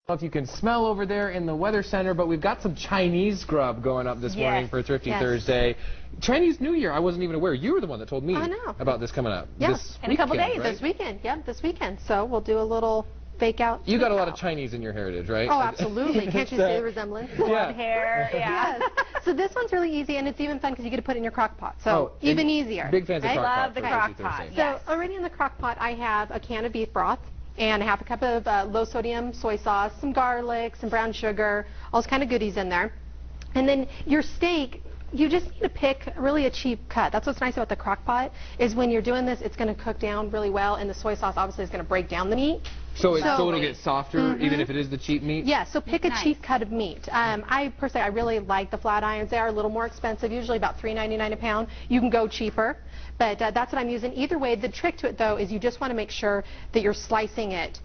If you can smell over there in the weather center, but we've got some Chinese grub going up this morning for Thrifty Thursday. Chinese New Year, I wasn't even aware. You were the one that told me about this coming up. Yes, in a couple days. Right? This weekend, this weekend. So we'll do a little fake out. You got a lot of Chinese in your heritage, right? Oh, absolutely. Can't you see the resemblance? Blonde hair, Yes. So this one's really easy, and it's even fun because you get to put it in your crock pot. So even easier. Big fans of crock pot. I love the crock pot. So already in the crock pot, I have a can of beef broth and a half a cup of low-sodium soy sauce, some garlic, some brown sugar, all those kind of goodies in there. And then your steak, you just need to pick really a cheap cut. That's what's nice about the crock pot, is when you're doing this, it's going to cook down really well, and the soy sauce obviously is going to break down the meat. So it'll get softer, even if it is the cheap meat? Yeah, so pick a cheap cut of meat. I personally, I really like the flat irons. They are a little more expensive, usually about $3.99 a pound. You can go cheaper, but that's what I'm using. Either way, the trick to it, though, is you just want to make sure that you're slicing it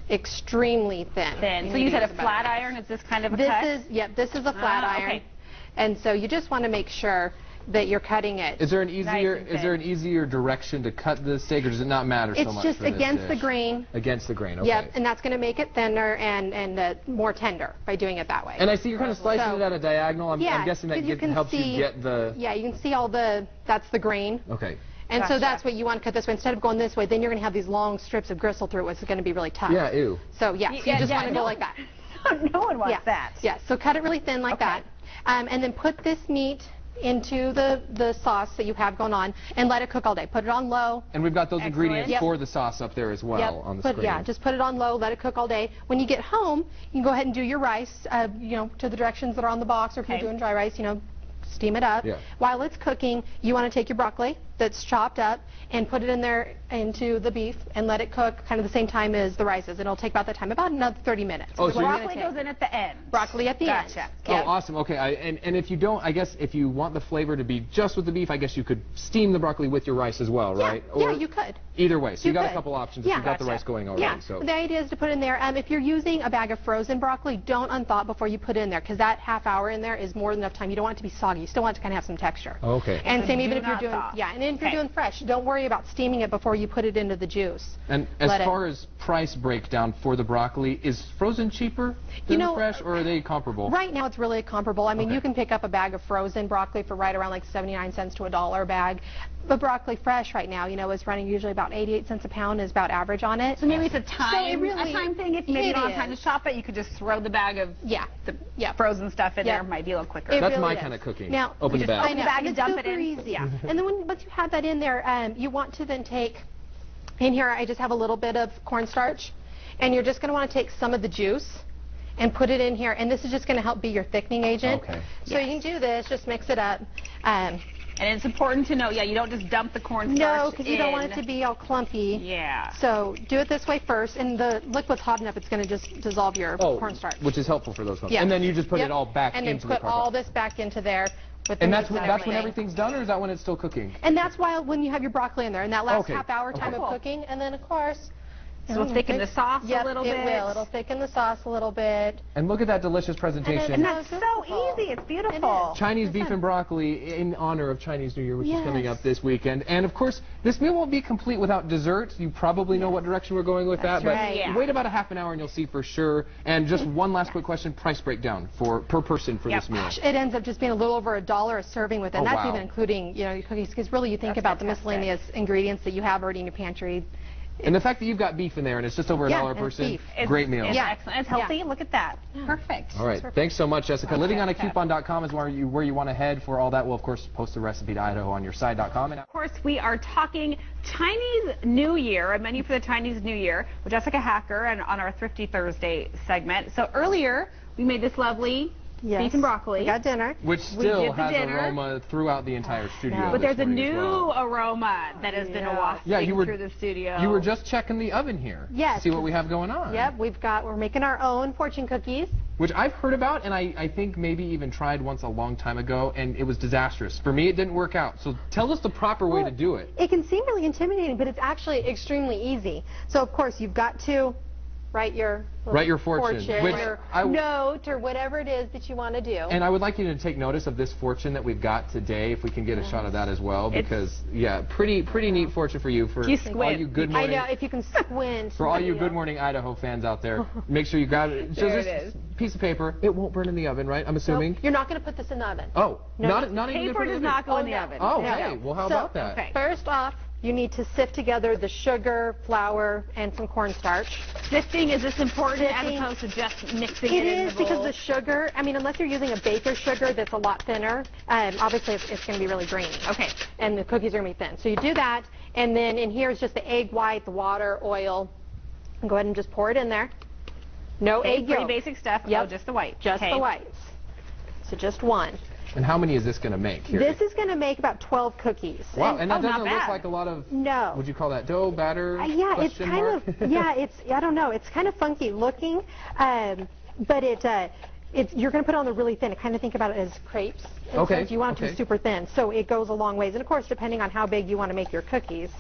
extremely thin. So you said a flat iron? Is this kind of a cut? This is a flat iron. Okay. And so you just want to make sure that you're cutting it. Is there an easier direction to cut the steak, or does it not matter so much? It's just against the grain. Against the grain, okay. Yep, and that's going to make it thinner and more tender by doing it that way. And I see you're kind of slicing it at a diagonal. I'm guessing that helps you get the... Yeah, you can see all that's the grain. Okay. And so that's what you want to cut this way. Instead of going this way, then you're going to have these long strips of gristle through it, which is going to be really tough. Yeah, ew. So yeah, so you just want to go like that. No one wants that. Yeah, so cut it really thin like that. And then put this meat into the sauce that you have going on and let it cook all day. Put it on low. And we've got those ingredients for the sauce up there as well on the screen. Yeah, just put it on low, let it cook all day. When you get home, you can go ahead and do your rice, to the directions that are on the box, or if you're doing dry rice, steam it up. Yeah. While it's cooking, you want to take your broccoli that's chopped up and put it in there into the beef and let it cook kind of the same time as the rice is. It'll take about that time, about another 30 minutes. Oh, so broccoli goes in at the end. Broccoli at the end. Oh, awesome. Okay, and if you don't, I guess if you want the flavor to be just with the beef, I guess you could steam the broccoli with your rice as well, right? Yeah, you could. Either way. So you got a couple options if you've got the rice going already. Yeah. So the idea is to put in there, if you're using a bag of frozen broccoli, don't unthaw it before you put it in there, because that half hour in there is more than enough time. You don't want it to be soggy. You still want it to kind of have some texture. Okay. And same even if you're doing, and if you're doing fresh, don't worry about steaming it before you put it into the juice. And as far as price breakdown for the broccoli, is frozen cheaper than fresh, or are they comparable? Right now it's really comparable. I mean, you can pick up a bag of frozen broccoli for right around like 79 cents to $1 a bag. But broccoli fresh right now, is running usually about 88 cents a pound is about average on it. So maybe it's a time thing. If maybe you don't have time to shop it, you could just throw the bag of the frozen stuff in there. It might be a little quicker. That's my kind of cooking. Now, open the bag. Open the bag and dump it in. Easy. And then once you have that in there, you want to then take, in here I just have a little bit of cornstarch, and you're just going to want to take some of the juice and put it in here, and this is just going to help be your thickening agent. Okay. So you can do this, just mix it up. And it's important to know, you don't just dump the cornstarch No, because you don't want it to be all clumpy. Yeah. So do it this way first, and the liquid's hot enough, it's going to just dissolve your cornstarch. Which is helpful for those ones. And then you just put it all back into the And then put all this back into there. And that's when everything's done, or is that when it's still cooking? And that's why when you have your broccoli in there, and that last half hour time of cooking, and then of course... So it'll thicken the sauce a little bit. It will. It'll thicken the sauce a little bit. And look at that delicious presentation. And that's so easy. It's beautiful. Chinese beef and broccoli in honor of Chinese New Year, which is coming up this weekend. And of course, this meal won't be complete without dessert. You probably know what direction we're going with that. But wait about a half an hour and you'll see for sure. And just one last quick question: price breakdown per person for this meal. It ends up just being a little over $1 a serving with it. And that's even including your cookies, because really you think about the miscellaneous ingredients that you have already in your pantry. And the fact that you've got beef in there and it's just over $1 a person, great meal. It's excellent. It's healthy. Look at that. Perfect. All right. Thanks so much, Jessica. LivingOnACoupon.com is where you want to head for all that. We'll, of course, post the recipe to IdahoOnYourSide.com. And of course, we are talking Chinese New Year, a menu for the Chinese New Year with Jessica Hacker and on our Thrifty Thursday segment. So earlier, we made this lovely beef and broccoli. We got dinner. Which still has aroma throughout the entire studio. But there's a new aroma that has been wafting through the studio. You were just checking the oven here. Yes. To see what we have going on. Yep, we're making our own fortune cookies. Which I've heard about, and I think maybe even tried once a long time ago, and it was disastrous. For me, it didn't work out. So tell us the proper way to do it. It can seem really intimidating, but it's actually extremely easy. So, of course, you've got to write your fortune, which or note or whatever it is that you want to do. And I would like you to take notice of this fortune that we've got today, if we can get a shot of that as well, because yeah, pretty neat fortune for you, for all you Good Morning. I know, if you can squint. For all you Good Morning Idaho fans out there, make sure you grab it. So it is. Piece of paper. It won't burn in the oven, right? I'm assuming. Nope, you're not going to put this in the oven. Oh, no, not even paper does not go in the oven. Oh, hey, well, how about that? Okay. First off, you need to sift together the sugar, flour, and some cornstarch. Sifting, is this important as opposed to just mixing it in the bowl? It is, because the sugar, I mean, unless you're using a baker's sugar that's a lot thinner, obviously it's going to be really grainy. Okay. And the cookies are going to be thin. So you do that, and then in here is just the egg white, the water, oil. And go ahead and just pour it in there. No egg yolk. Pretty basic stuff. Yep. Oh, just the white. Just the whites. So just one. And how many is this going to make here? This is going to make about 12 cookies. Wow, and that doesn't look like a lot of, would you call that dough, batter, yeah, it's kind of, I don't know, it's kind of funky looking, but you're going to put it on the really thin. I kind of think about it as crepes. Okay. So you want it to be super thin, so it goes a long ways. And of course, depending on how big you want to make your cookies.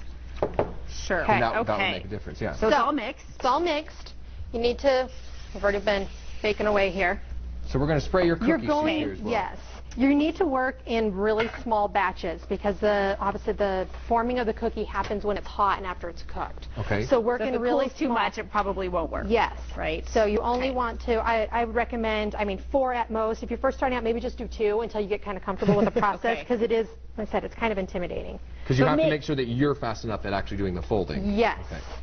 Sure. Okay. That would make a difference, yeah. So it's all mixed? It's all mixed. You need to, we've already been baking away here. So we're going to spray your cookies here as well. Yes. You need to work in really small batches, because obviously the forming of the cookie happens when it's hot and after it's cooked. Okay. So work in really too much, it probably won't work. Yes. Right. So you only want to, I would recommend, 4 at most. If you're first starting out, maybe just do 2 until you get kind of comfortable with the process, because it is, like I said, it's kind of intimidating. Because you have to make sure that you're fast enough at actually doing the folding. Yes.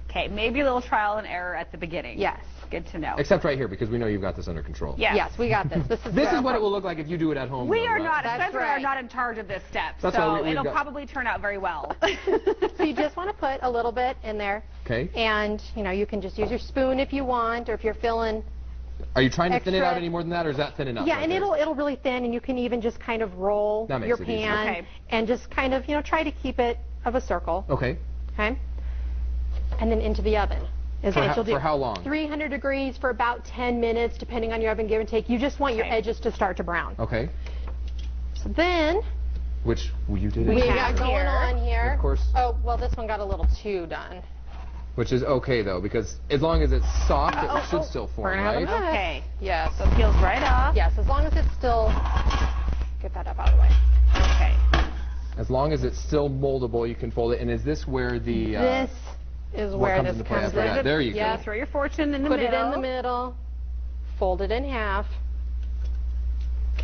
Okay, maybe a little trial and error at the beginning. Yes. Good to know. Except right here, because we know you've got this under control. Yes. Yes, we got this. This is what it will look like if you do it at home. We are not, That's Spencer and I are right. not in charge of this step, That's so why it'll probably turn out very well. So you just want to put a little bit in there. Okay. And, you can just use your spoon if you want, or if you're feeling. Are you trying to thin it out any more than that, or is that thin enough? Yeah, and it'll really thin, and you can even just kind of roll your pan and just kind of, try to keep it of a circle. Okay. Okay. And then into the oven. Is what you'll do. For how long? 300 degrees for about 10 minutes, depending on your oven give and take. You just want your edges to start to brown. Okay. So then, which you did we got going on here. Of course. Oh, well, this one got a little too done. Which is okay though, because as long as it's soft, it should still form, right? Okay. Yes. So it peels right off. Yes, as long as it's still. Get that up out of the way. Okay. As long as it's still moldable, you can fold it. And is this where the? This is where this comes in. There you go. Throw your fortune in the middle. Put it in the middle. Fold it in half.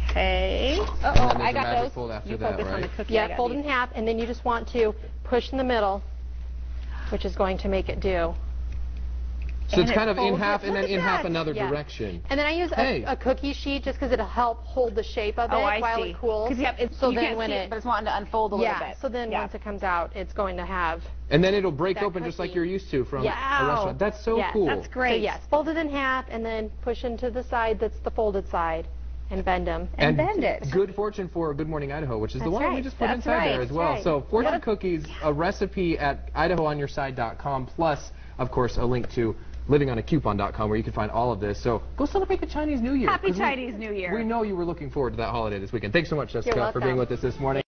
Okay. Uh-oh, I got those. Fold after you that, focus right? on the cookie. Yeah, fold it in half, and then you just want to push in the middle, which is going to make it do. So it's kind of in half and then in half another direction. And then I use a cookie sheet just because it'll help hold the shape of it while it cools. So then when but it's wanting to unfold a little bit. So then once it comes out, it's going to have. And then it'll break open just like you're used to from a restaurant. That's so cool. That's great. So yes, fold it in half and then push into the side that's the folded side. And bend them. And bend it. Good fortune for Good Morning Idaho, which is the one that we just put inside there as well. Right. So fortune cookies, a recipe at IdahoOnYourSide.com, plus, of course, a link to livingonacoupon.com where you can find all of this. So go celebrate the Chinese New Year. Happy Chinese New Year. We know you were looking forward to that holiday this weekend. Thanks so much, Jessica, for being with us this morning.